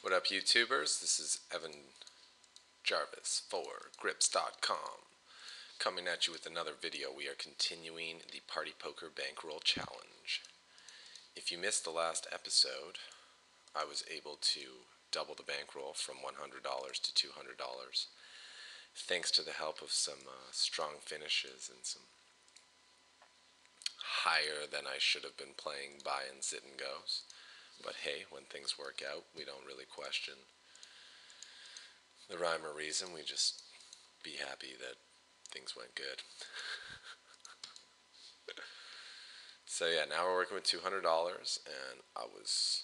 What up, YouTubers? This is Evan Jarvis for Grips.com coming at you with another video. We are continuing the Partypoker Bankroll Challenge. If you missed the last episode, I was able to double the bankroll from $100 to $200 thanks to the help of some strong finishes and some higher than I should have been playing buy and sit and goes. But hey, when things work out, we don't really question the rhyme or reason. We just be happy that things went good. So yeah, now we're working with $200, and I was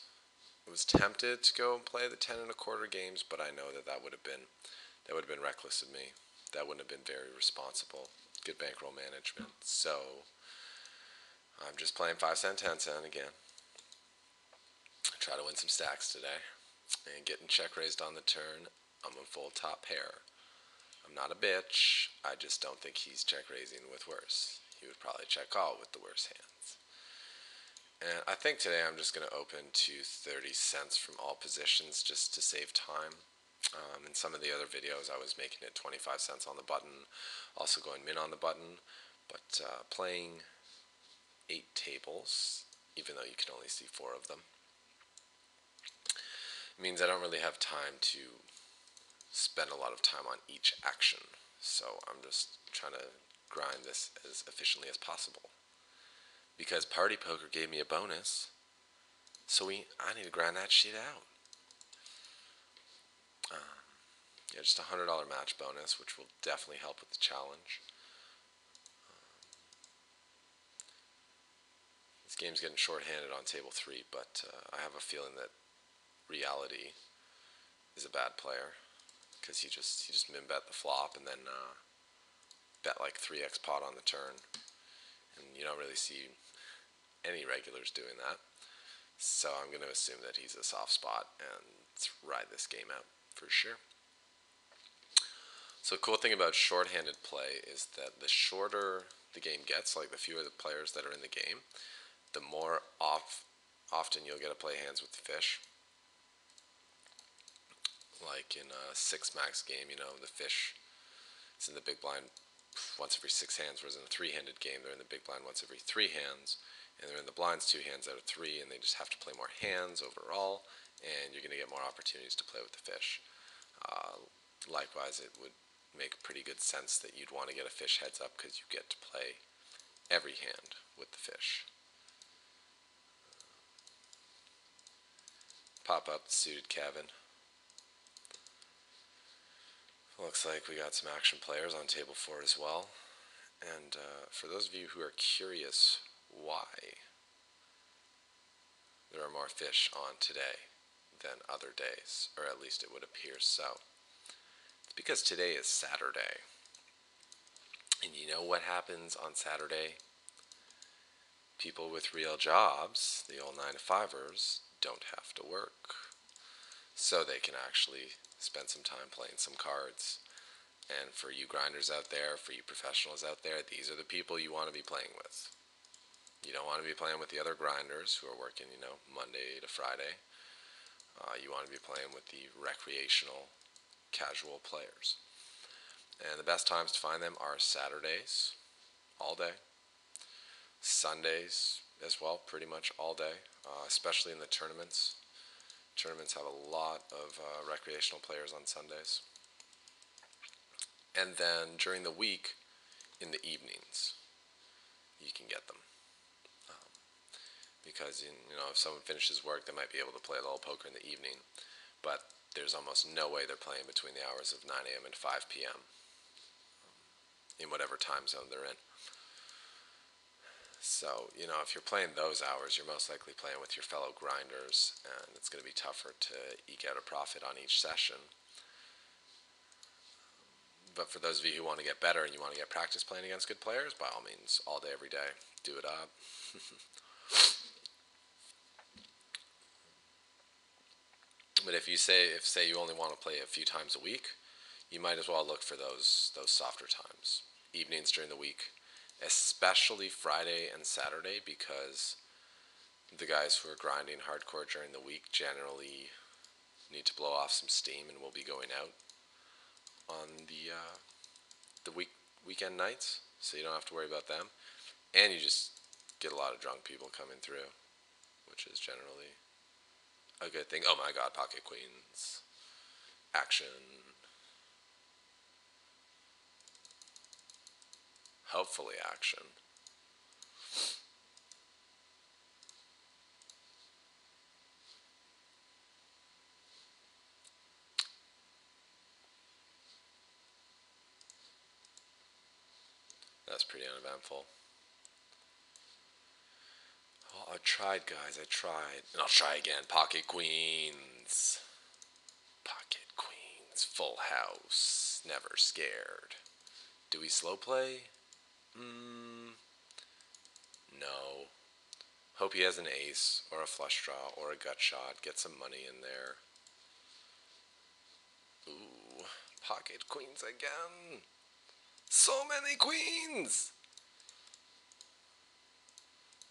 tempted to go and play the 10 and a quarter games, but I know that would have been reckless of me. That wouldn't have been very responsible. Good bankroll management. So I'm just playing 5 cent, 10 cent again. Try to win some stacks today, and getting check raised on the turn. I'm a full top pair. I'm not a bitch. I just don't think he's check raising with worse. He would probably check call with the worst hands. And I think today I'm just going to open to 30 cents from all positions just to save time. In some of the other videos I was making it 25 cents on the button, also going min on the button, but playing 8 tables, even though you can only see 4 of them, means I don't really have time to spend a lot of time on each action. So I'm just trying to grind this as efficiently as possible. Because Partypoker gave me a bonus, so I need to grind that shit out. Yeah, just a $100 match bonus, which will definitely help with the challenge. This game's getting short-handed on table 3, but I have a feeling that reality is a bad player, because he just min bet the flop and then bet like 3x pot on the turn, and you don't really see any regulars doing that. So I'm going to assume that he's a soft spot and ride this game out for sure. So the cool thing about short-handed play is that the shorter the game gets, like the fewer the players that are in the game, the more often you'll get to play hands with the fish. Like in a 6 max game, the fish is in the big blind once every 6 hands, whereas in a 3-handed game, they're in the big blind once every 3 hands, and they're in the blinds 2 hands out of 3, and they just have to play more hands overall, and you're going to get more opportunities to play with the fish. Likewise, it would make pretty good sense that you'd want to get a fish heads up because you get to play every hand with the fish. Pop up the suited Kevin. Looks like we got some action players on table 4 as well. And for those of you who are curious why there are more fish on today than other days, or at least it would appear so, it's because today is Saturday. And you know what happens on Saturday? People with real jobs, the old 9-to-5ers, don't have to work. So they can actually spend some time playing some cards. And for you grinders out there, for you professionals out there, these are the people you want to be playing with. You don't want to be playing with the other grinders who are working, Monday to Friday. You want to be playing with the recreational, casual players. And the best times to find them are Saturdays, all day. Sundays as well, pretty much all day, especially in the tournaments. Tournaments have a lot of recreational players on Sundays. And then during the week, in the evenings, you can get them. Because, if someone finishes work, they might be able to play a little poker in the evening. But there's almost no way they're playing between the hours of 9 a.m. and 5 p.m. in whatever time zone they're in. So, if you're playing those hours, you're most likely playing with your fellow grinders, and it's going to be tougher to eke out a profit on each session. But for those of you who want to get better and you want to get practice playing against good players, by all means, all day, every day, do it up. But if say you only want to play a few times a week, you might as well look for those softer times, evenings during the week, especially Friday and Saturday, because the guys who are grinding hardcore during the week generally need to blow off some steam, and we'll be going out on the weekend nights, so you don't have to worry about them, and you just get a lot of drunk people coming through, which is generally a good thing. Oh my God, pocket queens, action. Hopefully, action. That's pretty uneventful. Oh, I tried, guys. I tried. And I'll try again. Pocket queens. Pocket queens. Full house. Never scared. Do we slow play? No. Hope he has an ace or a flush draw or a gut shot. Get some money in there. Ooh. Pocket queens again. So many queens!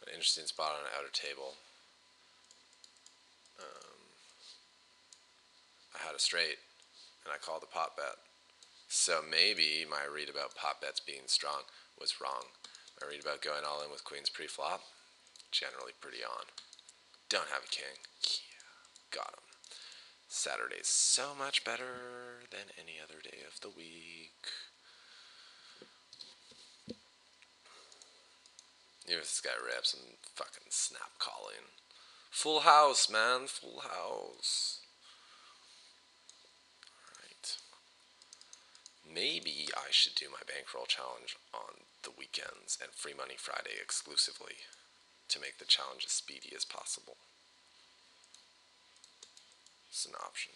An interesting spot on an outer table. I had a straight, and I called a pot bet. So maybe my read about pot bets being strong was wrong. My read about going all in with queens pre-flop, generally pretty on. Don't have a king. Yeah, got him. Saturday's so much better than any other day of the week. Even if this guy rips and fucking snap calling. Full house, man. Full house. Alright. Maybe I should do my bankroll challenge on the weekends and Free Money Friday exclusively to make the challenge as speedy as possible. It's an option.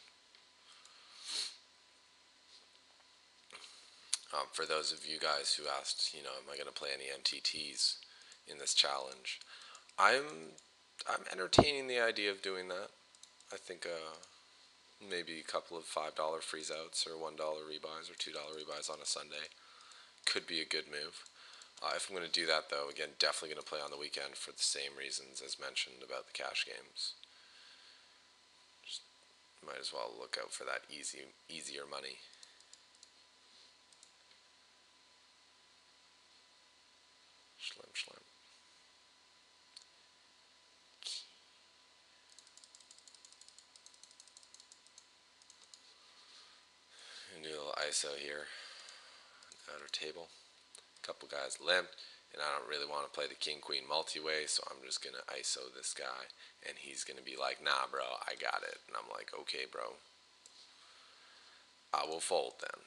For those of you guys who asked, am I going to play any MTTs in this challenge? I'm entertaining the idea of doing that. I think maybe a couple of $5 freeze outs or $1 rebuys or $2 rebuys on a Sunday could be a good move. If I'm going to do that, though, again, definitely going to play on the weekend for the same reasons as mentioned about the cash games. Just might as well look out for that easier money. Schlim, schlim. Do a little ISO here. Outer table. A couple guys limped, and I don't really want to play the king-queen multi-way, so I'm just going to ISO this guy, and he's going to be like, nah, bro, I got it. And I'm like, okay, bro. I will fold then.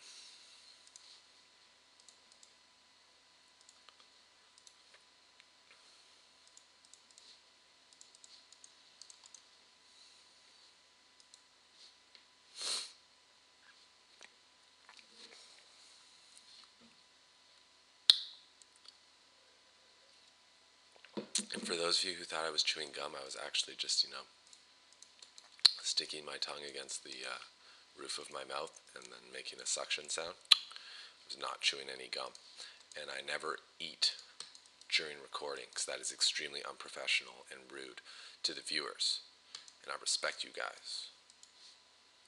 And for those of you who thought I was chewing gum, I was actually just, sticking my tongue against the roof of my mouth and then making a suction sound. I was not chewing any gum. And I never eat during recording because that is extremely unprofessional and rude to the viewers. And I respect you guys.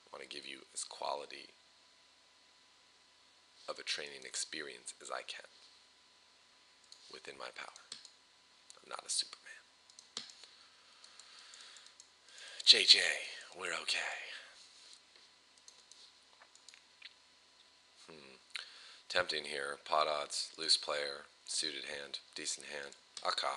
I want to give you as quality of a training experience as I can within my power. I'm not a Superman. JJ, we're okay. Tempting here. Pot odds, loose player, suited hand, decent hand. Aka.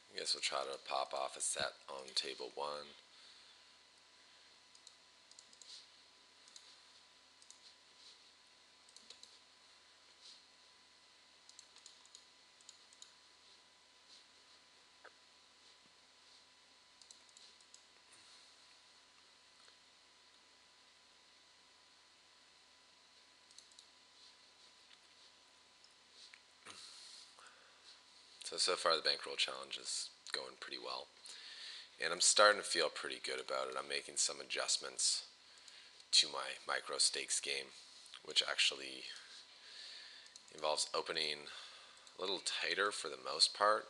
I guess we'll try to pop off a set on table one. So far the bankroll challenge has going pretty well. And I'm starting to feel pretty good about it. I'm making some adjustments to my micro stakes game, which actually involves opening a little tighter for the most part,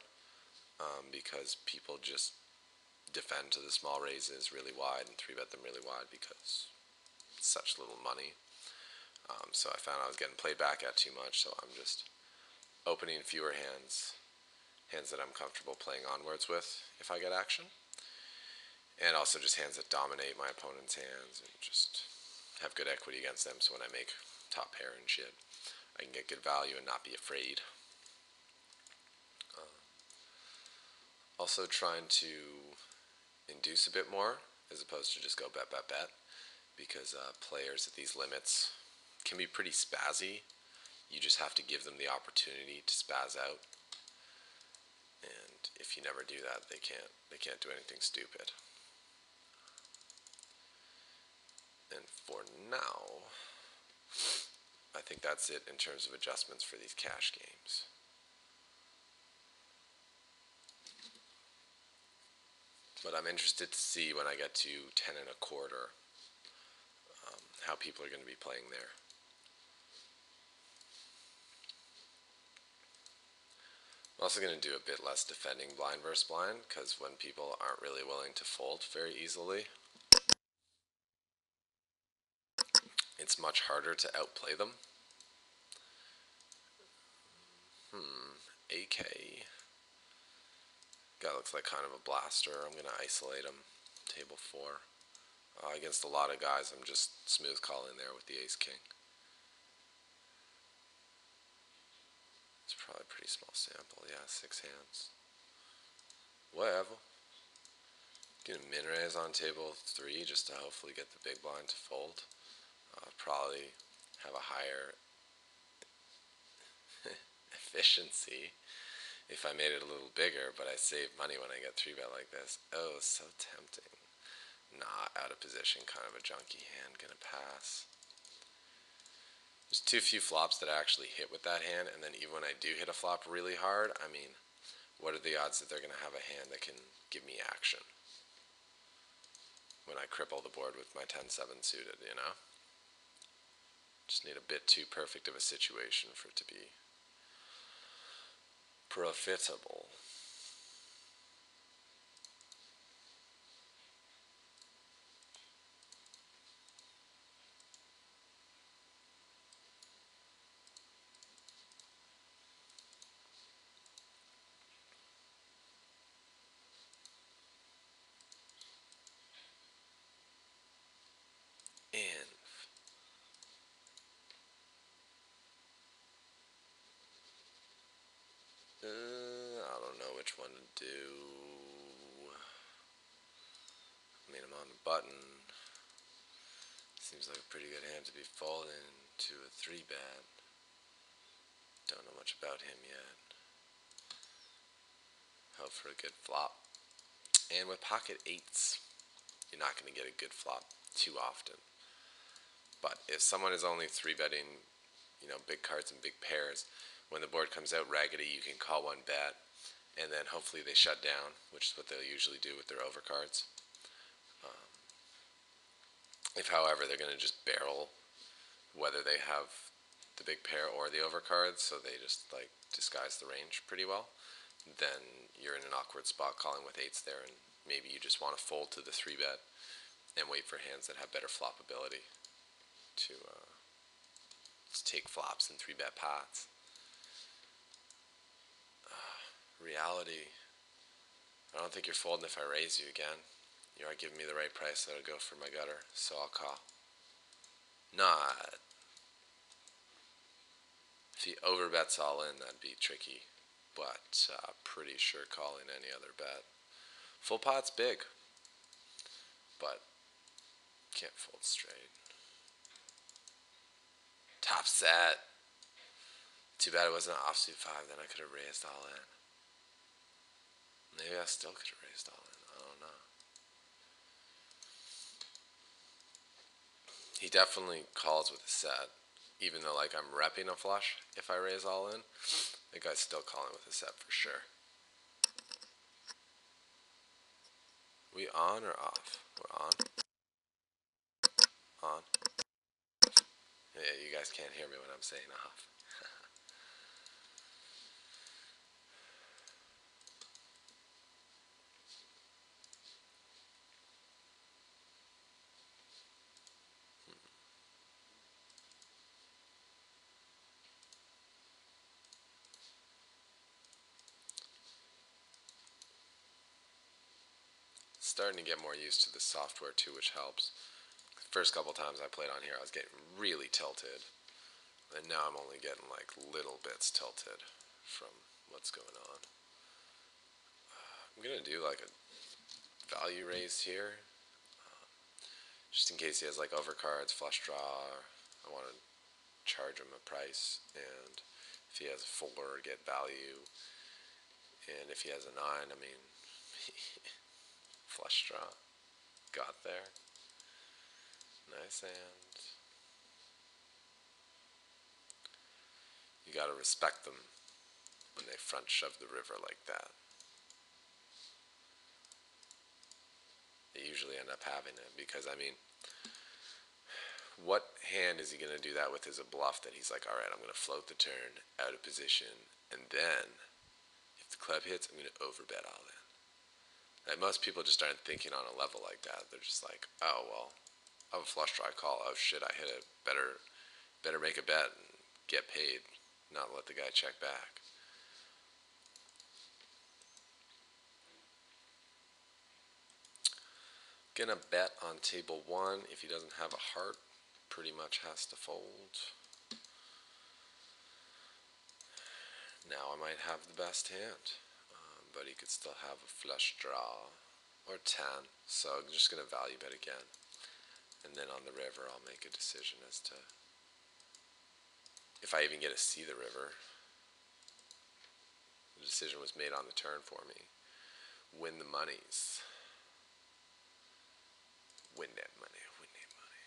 because people just defend to the small raises really wide and 3-bet them really wide because it's such little money. So I found I was getting played back at too much, so I'm just opening fewer hands that I'm comfortable playing onwards with if I get action, and also just hands that dominate my opponent's hands and just have good equity against them, so when I make top pair and shit, I can get good value and not be afraid. Also trying to induce a bit more as opposed to just go bet, bet, bet, because players at these limits can be pretty spazzy. You just have to give them the opportunity to spaz out, and if you never do that, they can't do anything stupid. And for now, I think that's it in terms of adjustments for these cash games. But I'm interested to see when I get to 10 and a quarter, how people are going to be playing there. I'm also going to do a bit less defending blind versus blind, because when people aren't really willing to fold very easily, it's much harder to outplay them. AK. Guy looks like kind of a blaster. I'm going to isolate him. Table 4. Against a lot of guys, I'm just smooth calling there with the ace-king. It's probably a pretty small sample. Yeah, 6 hands. Whatever. Get a min-raise on table 3 just to hopefully get the big blind to fold. Probably have a higher efficiency if I made it a little bigger, but I save money when I get 3-bet like this. Oh, so tempting. Nah, out of position, kind of a junky hand, gonna pass. There's too few flops that I actually hit with that hand, and then even when I do hit a flop really hard, I mean, what are the odds that they're gonna have a hand that can give me action when I cripple the board with my 10-7 suited, you know? Just need a bit too perfect of a situation for it to be profitable. And I don't know which one to do. I mean, I'm on the button. Seems like a pretty good hand to be folding to a 3-bet. Don't know much about him yet. Hope for a good flop. And with pocket 8s, you're not going to get a good flop too often. But if someone is only 3-betting, big cards and big pairs, when the board comes out raggedy, you can call 1-bet, and then hopefully they shut down, which is what they'll usually do with their overcards. If, however, they're going to just barrel, whether they have the big pair or the overcards, so they just disguise the range pretty well, then you're in an awkward spot calling with 8s there, and maybe you just want to fold to the 3-bet and wait for hands that have better flop ability to take flops and 3-bet pots. Reality, I don't think you're folding if I raise you again. You aren't giving me the right price that'll go for my gutter, so I'll call. Not. If he overbets all in, that'd be tricky, but pretty sure calling any other bet. Full pot's big, but can't fold straight. Top set. Too bad it wasn't an offsuit 5, then I could have raised all in. Maybe I still could have raised all in, I don't know. He definitely calls with a set, even though I'm repping a flush if I raise all in. The guy's still calling with a set for sure. We on or off? We're on. On. Yeah, you guys can't hear me when I'm saying off. Starting to get more used to the software too, which helps. First couple times I played on here, I was getting really tilted, and now I'm only getting like little bits tilted from what's going on. I'm gonna do like a value raise here, just in case he has like overcards, flush draw. I want to charge him a price, and if he has a 4, get value, and if he has a 9, I mean, flush draw, got there, nice hand. You gotta respect them when they front shove the river like that. They usually end up having it because, I mean, what hand is he going to do that with as a bluff that he's like, all right, I'm going to float the turn out of position, and then if the club hits, I'm going to overbet all in. Like, most people just aren't thinking on a level like that. They're just like, oh, well, I have a flush draw call. Oh, shit, I hit it. Better make a bet and get paid, not let the guy check back. Gonna bet on table 1. If he doesn't have a heart, pretty much has to fold. Now I might have the best hand, but he could still have a flush draw or 10. So I'm just gonna value bet again, and then on the river I'll make a decision as to if I even get to see the river. The decision was made on the turn for me. Win the monies. Win that money. Win that money.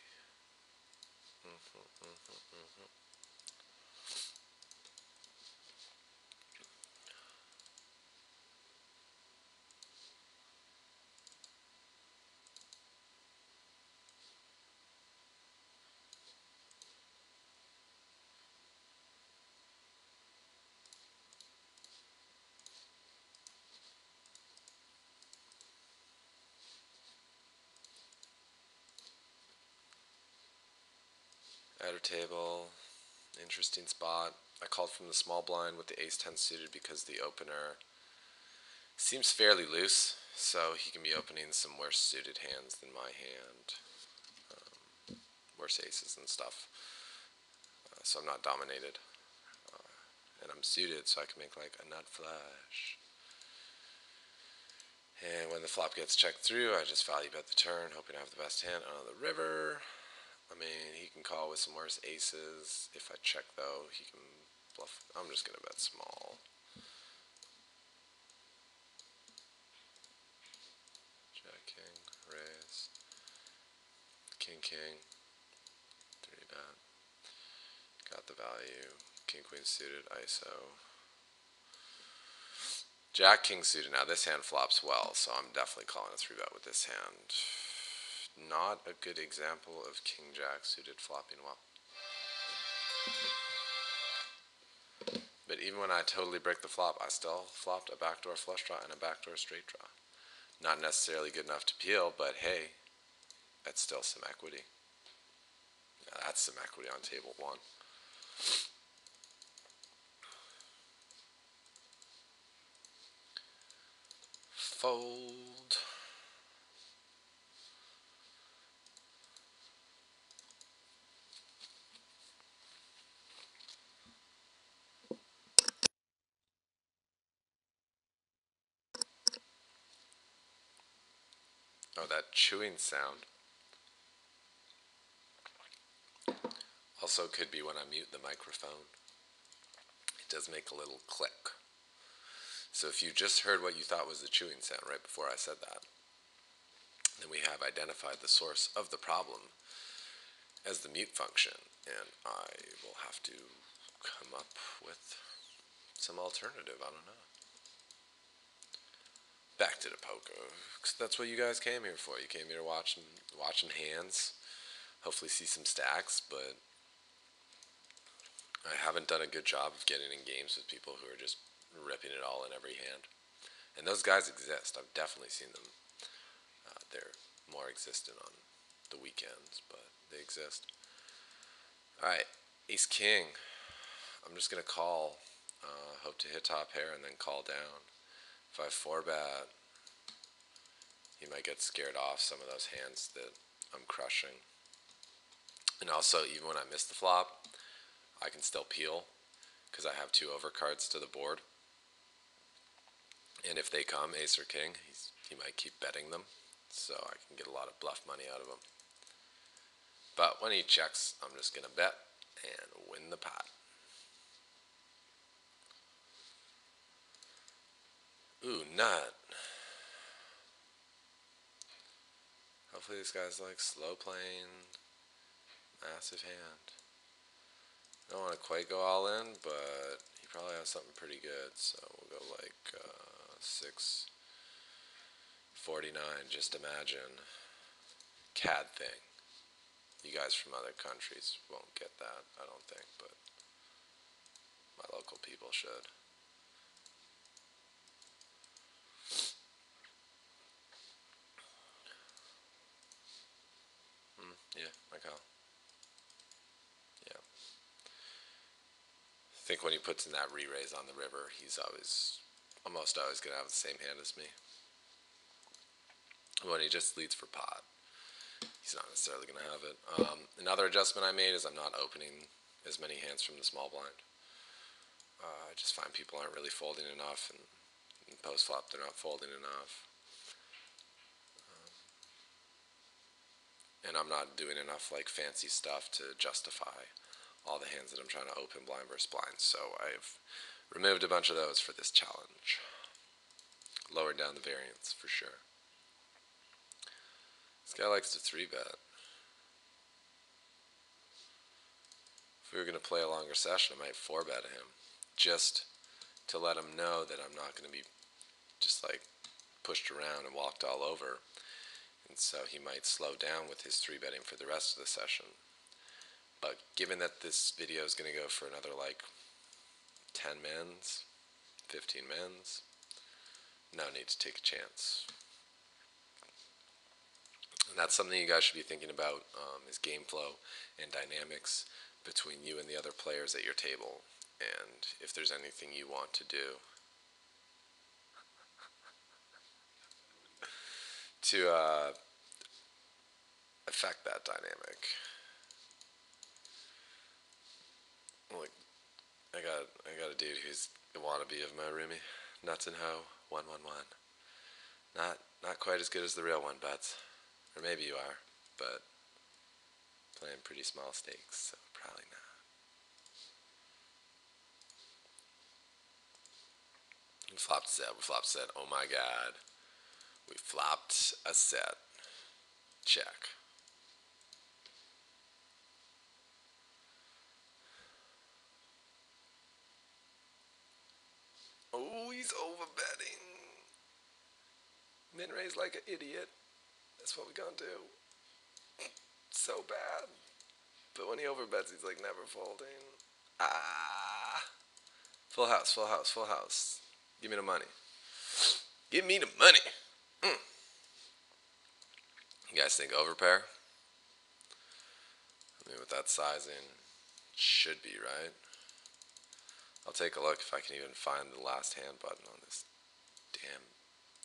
Outer table. Interesting spot. I called from the small blind with the ace-10 suited because the opener seems fairly loose, so he can be opening some worse suited hands than my hand. Worse aces and stuff. So I'm not dominated. And I'm suited, so I can make like a nut flush. And when the flop gets checked through, I just value bet the turn, hoping I have the best hand on the river. I mean, he can call with some worse aces. If I check, though, he can bluff. I'm just going to bet small. Jack, king, raise. King, king. 3-bet. Got the value. King, queen suited, ISO. Jack, king suited. Now, this hand flops well, so I'm definitely calling a 3-bet with this hand. Not a good example of king, jack suited flopping well. But even when I totally break the flop, I still flopped a backdoor flush draw and a backdoor straight draw. Not necessarily good enough to peel, but hey, that's still some equity. Now that's some equity on table 1. Fold. Oh, that chewing sound also could be when I mute the microphone. It does make a little click. So if you just heard what you thought was the chewing sound right before I said that, then we have identified the source of the problem as the mute function, and I will have to come up with some alternative. I don't know. back to the poker. 'Cause that's what you guys came here for. You came here watching hands. Hopefully see some stacks, but I haven't done a good job of getting in games with people who are just ripping it all in every hand. And those guys exist. I've definitely seen them. They're more existent on the weekends, but they exist. All right, Ace King. I'm just gonna call. Hope to hit top pair and then call down. If I four bet, he might get scared off some of those hands that I'm crushing. And also, even when I miss the flop, I can still peel because I have two overcards to the board. And if they come, ace or king, he might keep betting them. So I can get a lot of bluff money out of him. But when he checks, I'm just going to bet and win the pot. Ooh, nut. Hopefully this guy's like slow playing, massive hand. I don't want to quite go all in, but he probably has something pretty good. So we'll go like 649. Just imagine. CAD thing. You guys from other countries won't get that, I don't think, but my local people should. Yeah, I call. Yeah. I think when he puts in that re-raise on the river, he's almost always going to have the same hand as me. When he just leads for pot, he's not necessarily going to have it. Another adjustment I made is I'm not opening as many hands from the small blind. I just find people aren't really folding enough, and post flop they're not folding enough. And I'm not doing enough like fancy stuff to justify all the hands that I'm trying to open blind versus blind. So I've removed a bunch of those for this challenge. Lowered down the variance for sure. This guy likes to 3-bet. If we were going to play a longer session, I might 4-bet him. Just to let him know that I'm not going to be just like pushed around and walked all over. And so he might slow down with his 3-betting for the rest of the session. But given that this video is going to go for another like 10 mins, 15 mins, no need to take a chance. And that's something you guys should be thinking about, is game flow and dynamics between you and the other players at your table. And if there's anything you want to do to affect that dynamic. Like, I got a dude who's a wannabe of my roomie. Nuts and Ho, 111. Not quite as good as the real one, Bets. Or maybe you are, but playing pretty small stakes, so probably not. We flopped set, oh my god. We flopped a set. Check. Oh, he's overbetting. Min raise like an idiot. That's what we gonna do. So bad. But when he overbets, he's like never folding. Ah. Full house, full house, full house. Give me the money. Give me the money. You guys think overpair? I mean, with that sizing, should be, right? I'll take a look if I can even find the last hand button on this damn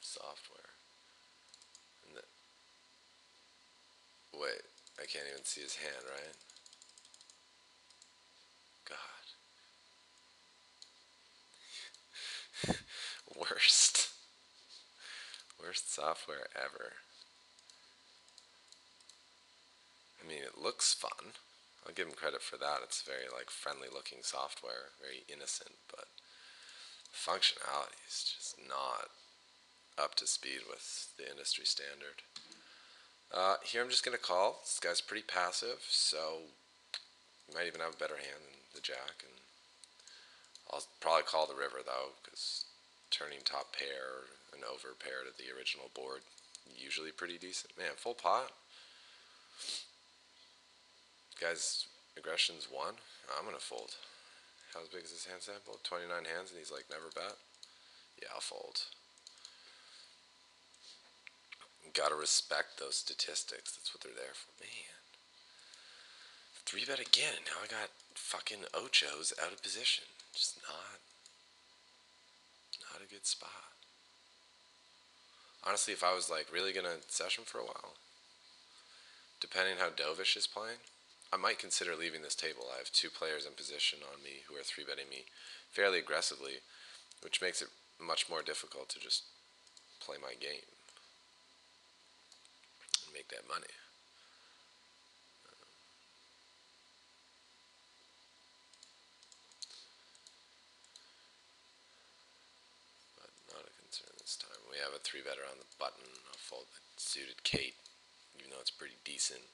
software. Wait, I can't even see his hand, right? God. Worst. Worst software ever. I mean, it looks fun. I'll give him credit for that. It's very like friendly looking software, very innocent, but functionality is just not up to speed with the industry standard. Here I'm just going to call. This guy's pretty passive, so he might even have a better hand than the jack. And I'll probably call the river, though, because turning top pair an over pair to the original board. Usually pretty decent. Man, full pot. Guy's aggression's 1. I'm gonna fold. How big is his hand sample? 29 hands, and he's like, never bet? Yeah, I'll fold. Gotta respect those statistics. That's what they're there for. Man. 3-bet again, and now I got fucking Ochos out of position. Just not a good spot. Honestly, if I was like really gonna session for a while, depending how Dovish is playing, I might consider leaving this table. I have 2 players in position on me who are 3-betting me fairly aggressively, which makes it much more difficult to just play my game and make that money. But not a concern this time. We have a 3-better on the button. I'll fold the suited Kate, even though it's pretty decent.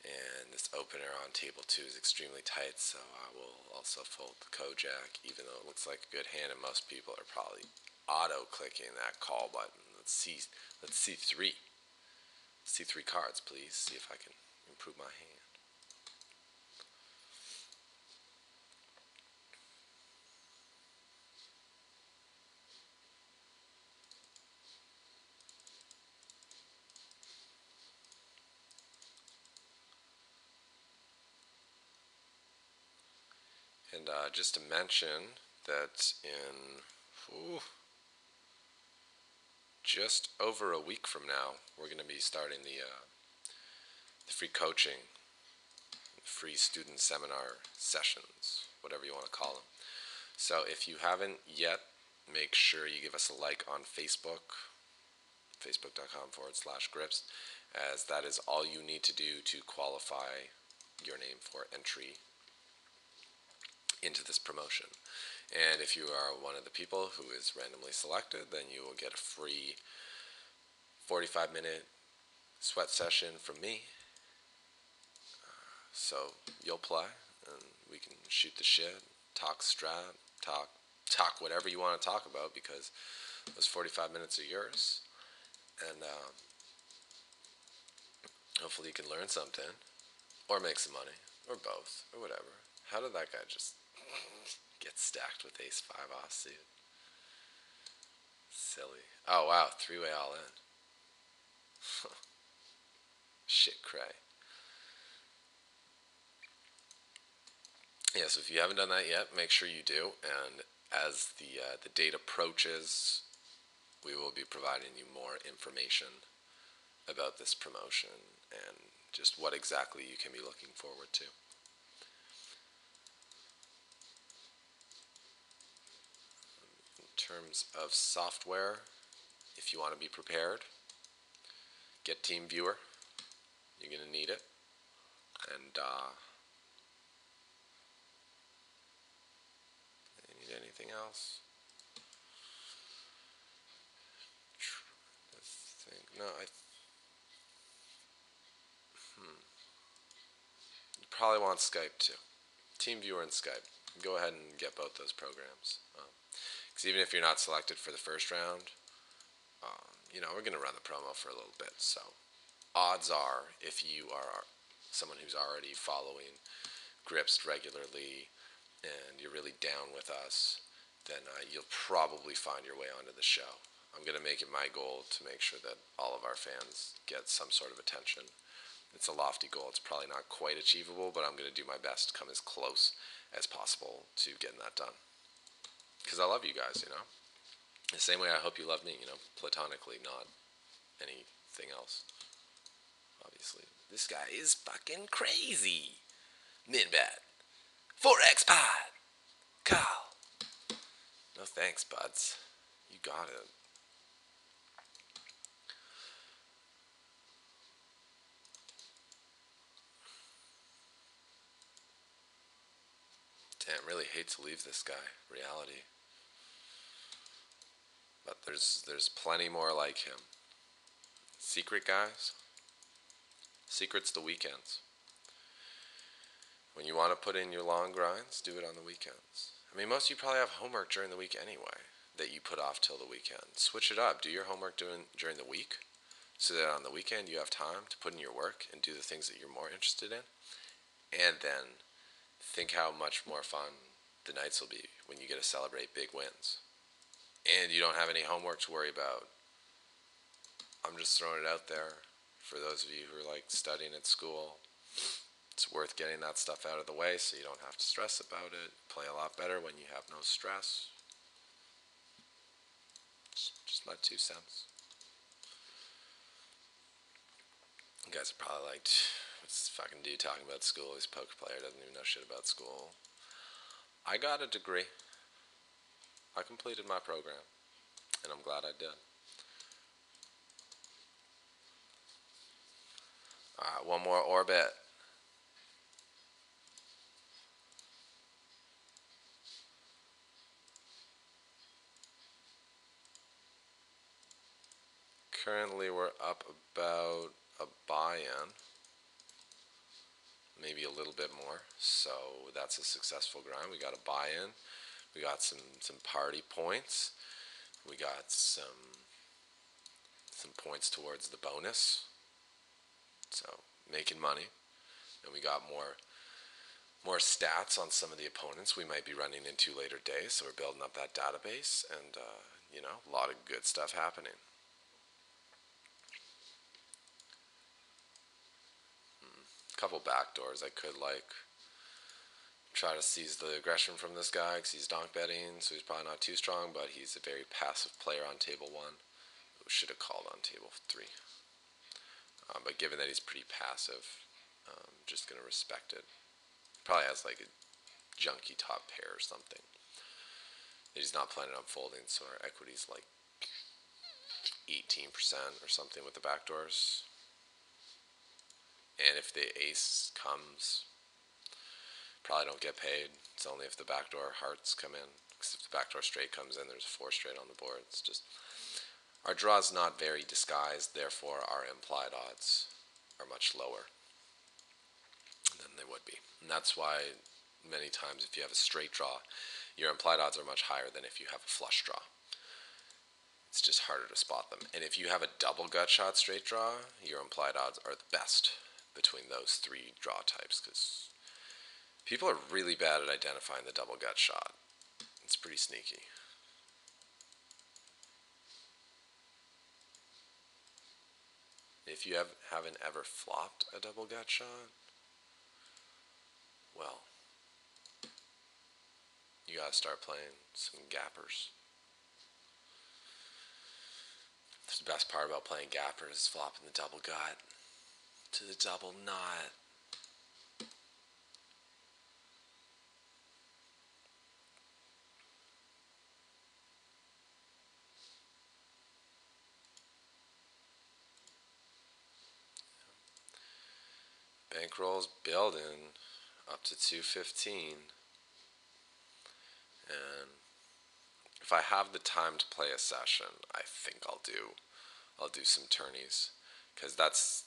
And this opener on table 2 is extremely tight, so I will also fold the Kojak, even though it looks like a good hand, and most people are probably auto-clicking that call button. Let's see 3. See 3 cards, please. See if I can improve my hand. And just to mention that in just over a week from now, we're going to be starting the free coaching, free student seminar sessions, whatever you want to call them. So if you haven't yet, make sure you give us a like on Facebook, facebook.com/grips, as that is all you need to do to qualify your name for entry into this promotion. And if you are one of the people who is randomly selected, then you will get a free 45-minute sweat session from me. So you'll play, and we can shoot the shit, talk strat, talk whatever you want to talk about, because those 45 minutes are yours. And hopefully you can learn something, or make some money, or both, or whatever. How did that guy just get stacked with ace-5 offsuit? Silly. Oh wow, 3-way all in. Shit cray. Yeah, so if you haven't done that yet, make sure you do. And as the date approaches, we will be providing you more information about this promotion and just what exactly you can be looking forward to. In terms of software, if you want to be prepared, get TeamViewer. You're going to need it. And you need anything else? No, you probably want Skype too. TeamViewer and Skype. Go ahead and get both those programs. Because even if you're not selected for the first round, we're going to run the promo for a little bit. So odds are, if you are someone who's already following Grips regularly and you're really down with us, then you'll probably find your way onto the show. I'm going to make it my goal to make sure that all of our fans get some sort of attention. It's a lofty goal. It's probably not quite achievable, but I'm going to do my best to come as close as possible to getting that done. Because I love you guys, The same way I hope you love me, platonically, not anything else. Obviously. This guy is fucking crazy. Min-bet. 4x pod. Kyle. No thanks, buds. You got it. Damn, really hate to leave this guy. Reality. But there's plenty more like him. Secret guys. Secret's the weekends. When you want to put in your long grinds, do it on the weekends. I mean, most of you probably have homework during the week anyway. that you put off till the weekend. Switch it up. Do your homework during the week, so that on the weekend you have time to put in your work and do the things that you're more interested in. And then think how much more fun the nights will be when you get to celebrate big wins. And you don't have any homework to worry about. I'm just throwing it out there for those of you who are like studying at school. It's worth getting that stuff out of the way so you don't have to stress about it. Play a lot better when you have no stress. Just my 2 cents. You guys are probably like, what's this fucking dude talking about school? He's a poker player, doesn't even know shit about school. I got a degree. I completed my program, and I'm glad I did. Alright, one more orbit. Currently we're up about a buy-in, maybe a little bit more, so that's a successful grind. We got a buy-in, we got some party points, we got some points towards the bonus, so making money, and we got more stats on some of the opponents we might be running into later days, so we're building up that database, and a lot of good stuff happening. Couple backdoors I could try to seize the aggression from this guy because he's donk betting, so he's probably not too strong, but he's a very passive player on table 1. Should have called on table 3. But given that he's pretty passive, just going to respect it. Probably has like a junky top pair or something. He's not planning on folding, so our equity's like 18% or something with the backdoors. And if the ace comes, probably don't get paid. It's only if the backdoor hearts come in. Because if the backdoor straight comes in, there's 4 straight on the board. It's just, our draw's not very disguised, therefore our implied odds are much lower than they would be. And that's why many times if you have a straight draw, your implied odds are much higher than if you have a flush draw. It's just harder to spot them. And if you have a double gut shot straight draw, your implied odds are the best between those 3 draw types, because people are really bad at identifying the double gut shot. It's pretty sneaky. If you haven't ever flopped a double gut shot, well, you gotta start playing some gappers. The best part about playing gappers is flopping the double gut to the double nut. Bankroll's building up to 215, and if I have the time to play a session, I think I'll do some tourneys, because that's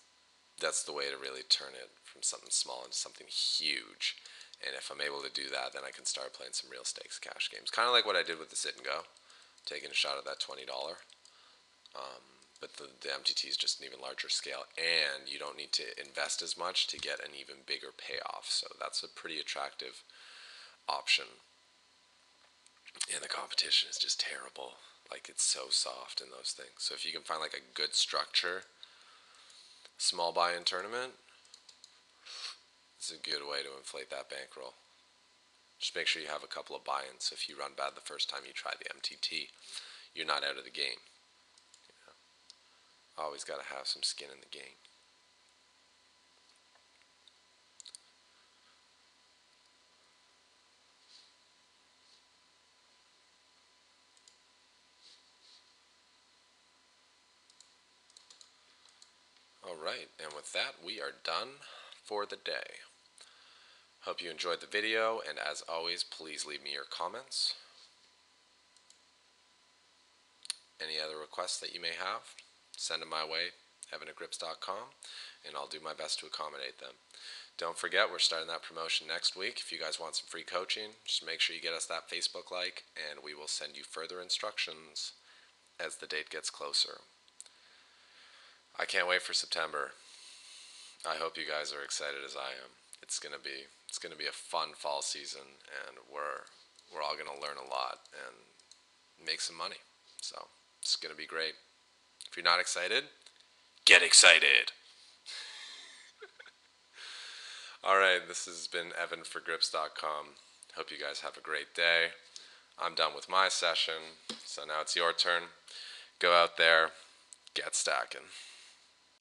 the way to really turn it from something small into something huge. And if I'm able to do that, then I can start playing some real stakes cash games, kind of like what I did with the sit and go, taking a shot at that $20. But the MTT is just an even larger scale, and you don't need to invest as much to get an even bigger payoff. So that's a pretty attractive option. And the competition is just terrible. Like, it's so soft in those things. So if you can find like a good structure, small buy-in tournament, it's a good way to inflate that bankroll. Just make sure you have a couple of buy-ins. So if you run bad the first time you try the MTT, you're not out of the game. Always got to have some skin in the game. Alright, and with that, we are done for the day. Hope you enjoyed the video, and as always, please leave me your comments. Any other requests that you may have, send them my way, evan@grips.com, and I'll do my best to accommodate them. Don't forget, we're starting that promotion next week. If you guys want some free coaching, just make sure you get us that Facebook like, and we will send you further instructions as the date gets closer. I can't wait for September. I hope you guys are excited as I am. It's gonna be a fun fall season, and we're all gonna learn a lot and make some money. So it's gonna be great. If you're not excited, get excited. All right, this has been Evan for Grips.com. Hope you guys have a great day. I'm done with my session, so now it's your turn. Go out there, get stacking.